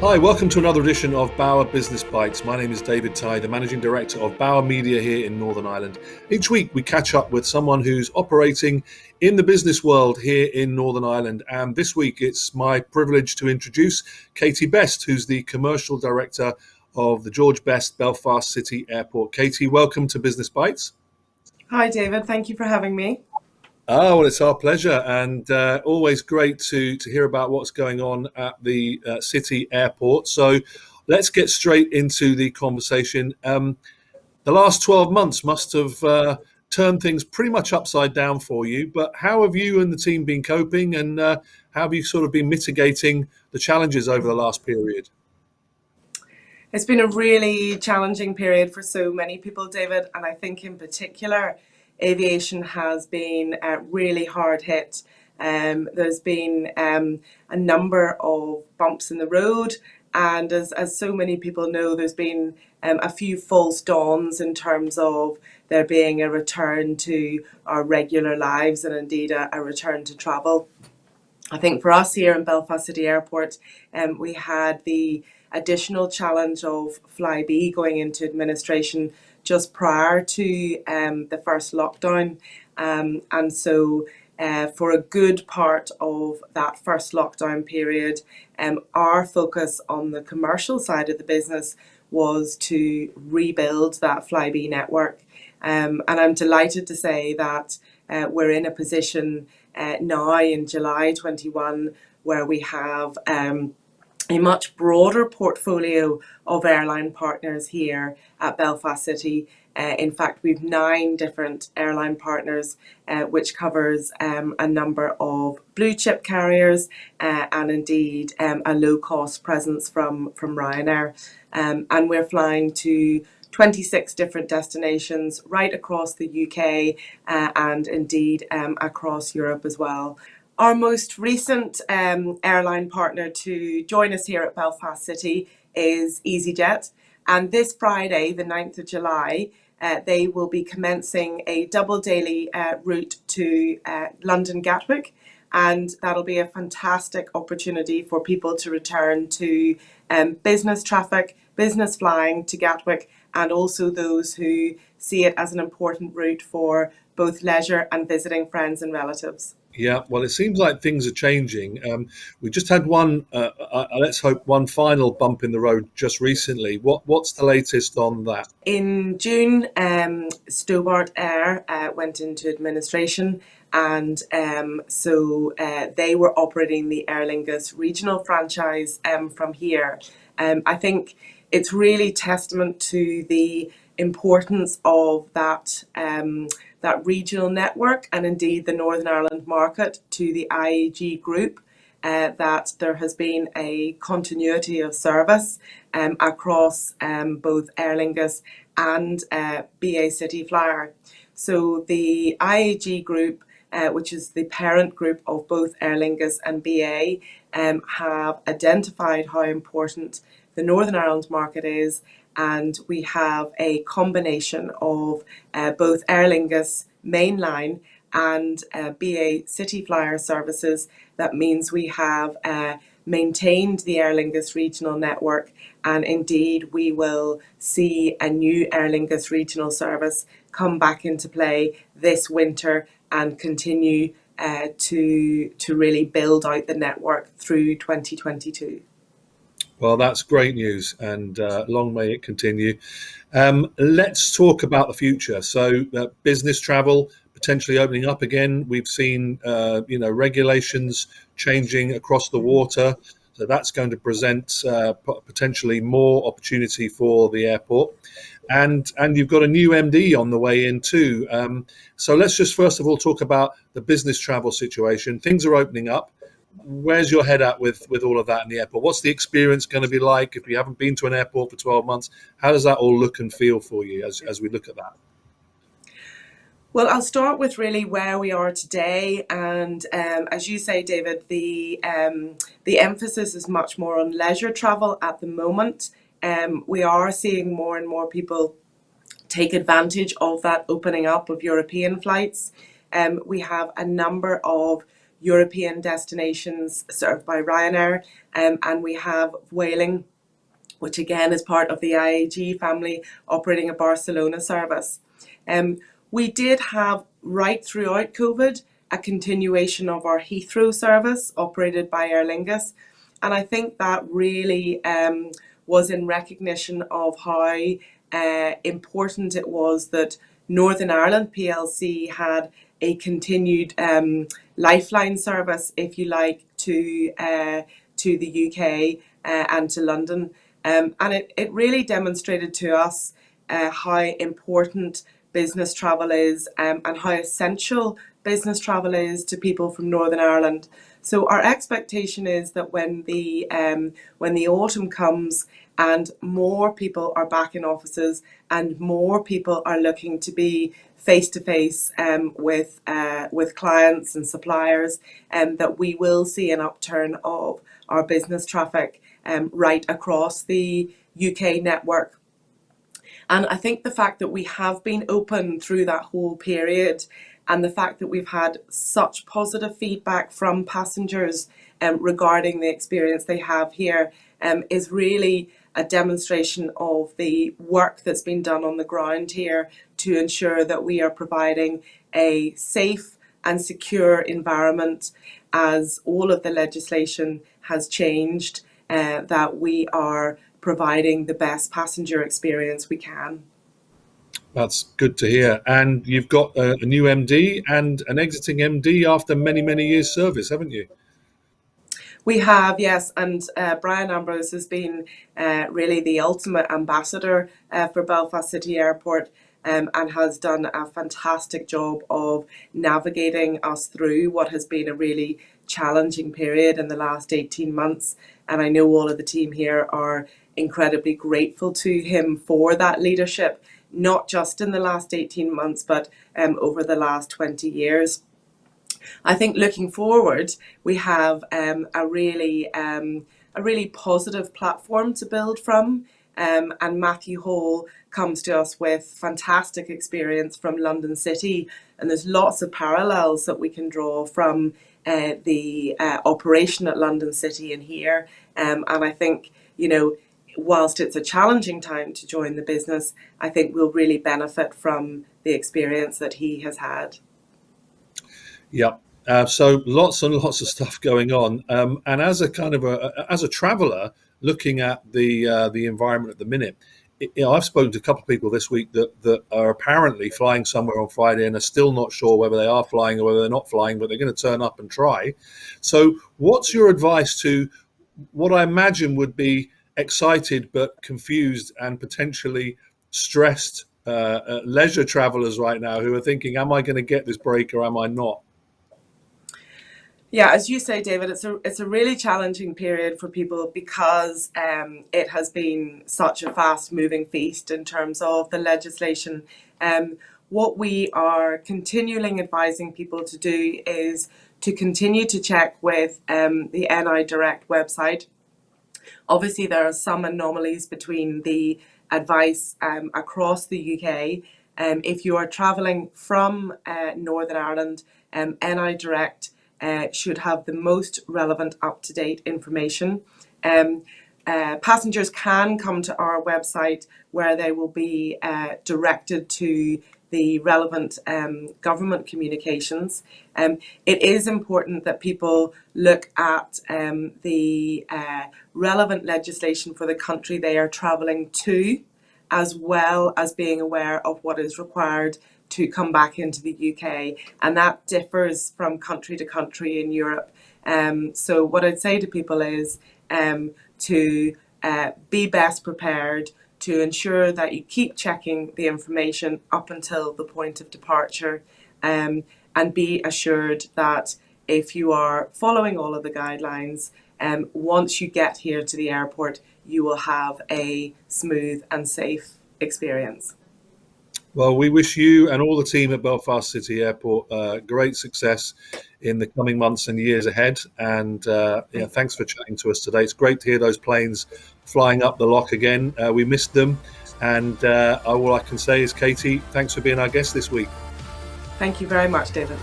Hi, welcome to another edition of Bauer Business Bites. My name is David Tighe, the Managing Director of Bauer Media here in Northern Ireland. Each week we catch up with someone who's operating in the business world here in Northern Ireland. And this week it's my privilege to introduce Katy Best, who's the Commercial Director of the George Best Belfast City Airport. Katy, welcome to Business Bites. Hi, David. Thank you for having me. Well, it's our pleasure, and always great to hear about what's going on at the city airport. So let's get straight into the conversation. The last 12 months must have turned things pretty much upside down for you, but how have you and the team been coping, and how have you sort of been mitigating the challenges over the last period? It's been a really challenging period for so many people, David, and I think in particular, aviation has been really hard hit. There's been a number of bumps in the road, and as so many people know, there's been a few false dawns in terms of there being a return to our regular lives and indeed a return to travel. I think for us here in Belfast City Airport, we had the additional challenge of Flybe going into administration just prior to the first lockdown. And so for a good part of that first lockdown period, our focus on the commercial side of the business was to rebuild that Flybe network. And I'm delighted to say that we're in a position now in July 21 where we have a much broader portfolio of airline partners here at Belfast City. In fact, we've 9 different airline partners, which covers a number of blue chip carriers and indeed a low cost presence from Ryanair. And we're flying to 26 different destinations right across the UK and indeed across Europe as well. Our most recent airline partner to join us here at Belfast City is EasyJet. And this Friday, the 9th of July, they will be commencing a double daily route to London Gatwick. And that'll be a fantastic opportunity for people to return to business traffic, business flying to Gatwick, and also those who see it as an important route for both leisure and visiting friends and relatives. Yeah, well, it seems like things are changing. We just had one, let's hope, one final bump in the road just recently. What's the latest on that? In June, Stobart Air went into administration, and so they were operating the Aer Lingus Regional franchise from here. I think it's really testament to the importance of that regional network and indeed the Northern Ireland market to the IAG group, that there has been a continuity of service across both Aer Lingus and BA City Flyer. So the IAG group, which is the parent group of both Aer Lingus and BA, have identified how important the Northern Ireland market is, and we have a combination of both Aer Lingus mainline and BA City Flyer services. That means we have maintained the Aer Lingus regional network, and indeed we will see a new Aer Lingus regional service come back into play this winter and continue to really build out the network through 2022. Well, that's great news, and long may it continue. Let's talk about the future. So, business travel potentially opening up again. We've seen, regulations changing across the water, so that's going to present potentially more opportunity for the airport. And you've got a new MD on the way in too. So let's just first of all talk about the business travel situation. Things are opening up. Where's your head at with all of that in the airport? What's the experience going to be like if you haven't been to an airport for 12 months? How does that all look and feel for you as we look at that? Well, I'll start with really where we are today, and as you say, David, the emphasis is much more on leisure travel at the moment. We are seeing more and more people take advantage of that opening up of European flights. We have a number of European destinations served by Ryanair, and we have Vueling, which again is part of the IAG family, operating a Barcelona service. We did have, right throughout COVID, a continuation of our Heathrow service operated by Aer Lingus. And I think that really was in recognition of how important it was that Northern Ireland PLC had a continued lifeline service, if you like, to the UK and to London. And it really demonstrated to us how important business travel is, and how essential business travel is to people from Northern Ireland. So our expectation is that when the autumn comes and more people are back in offices and more people are looking to be face to face with clients and suppliers, that we will see an upturn of our business traffic right across the UK network. And I think the fact that we have been open through that whole period, and the fact that we've had such positive feedback from passengers regarding the experience they have here, is really a demonstration of the work that's been done on the ground here to ensure that we are providing a safe and secure environment as all of the legislation has changed, that we are providing the best passenger experience we can. That's good to hear. And you've got a new MD and an exiting MD after many, many years' service, haven't you? We have, yes, and Brian Ambrose has been really the ultimate ambassador for Belfast City Airport, and has done a fantastic job of navigating us through what has been a really challenging period in the last 18 months. And I know all of the team here are incredibly grateful to him for that leadership, not just in the last 18 months, but over the last 20 years. I think looking forward, we have a really positive platform to build from. And Matthew Hall comes to us with fantastic experience from London City, and there's lots of parallels that we can draw from the operation at London City and here. And I think, whilst it's a challenging time to join the business, I think we'll really benefit from the experience that he has had. Yeah. So lots and lots of stuff going on. And as a kind of as a traveller looking at the environment at the minute, I've spoken to a couple of people this week that are apparently flying somewhere on Friday and are still not sure whether they are flying or whether they're not flying, but they're going to turn up and try. So what's your advice to what I imagine would be excited but confused and potentially stressed leisure travellers right now who are thinking, am I going to get this break or am I not? Yeah, as you say, David, it's a really challenging period for people because it has been such a fast-moving feast in terms of the legislation. What we are continually advising people to do is to continue to check with the NI Direct website. Obviously, there are some anomalies between the advice across the UK. If you are travelling from Northern Ireland, NI Direct should have the most relevant up-to-date information. Passengers can come to our website where they will be directed to the relevant government communications. It is important that people look at the relevant legislation for the country they are travelling to, as well as being aware of what is required to come back into the UK, and that differs from country to country in Europe. So what I'd say to people is to be best prepared, to ensure that you keep checking the information up until the point of departure, and be assured that if you are following all of the guidelines, once you get here to the airport, you will have a smooth and safe experience. Well, we wish you and all the team at Belfast City Airport great success in the coming months and years ahead. And thanks for chatting to us today. It's great to hear those planes flying up the lock again. We missed them. And all I can say is, Katy, thanks for being our guest this week. Thank you very much, David.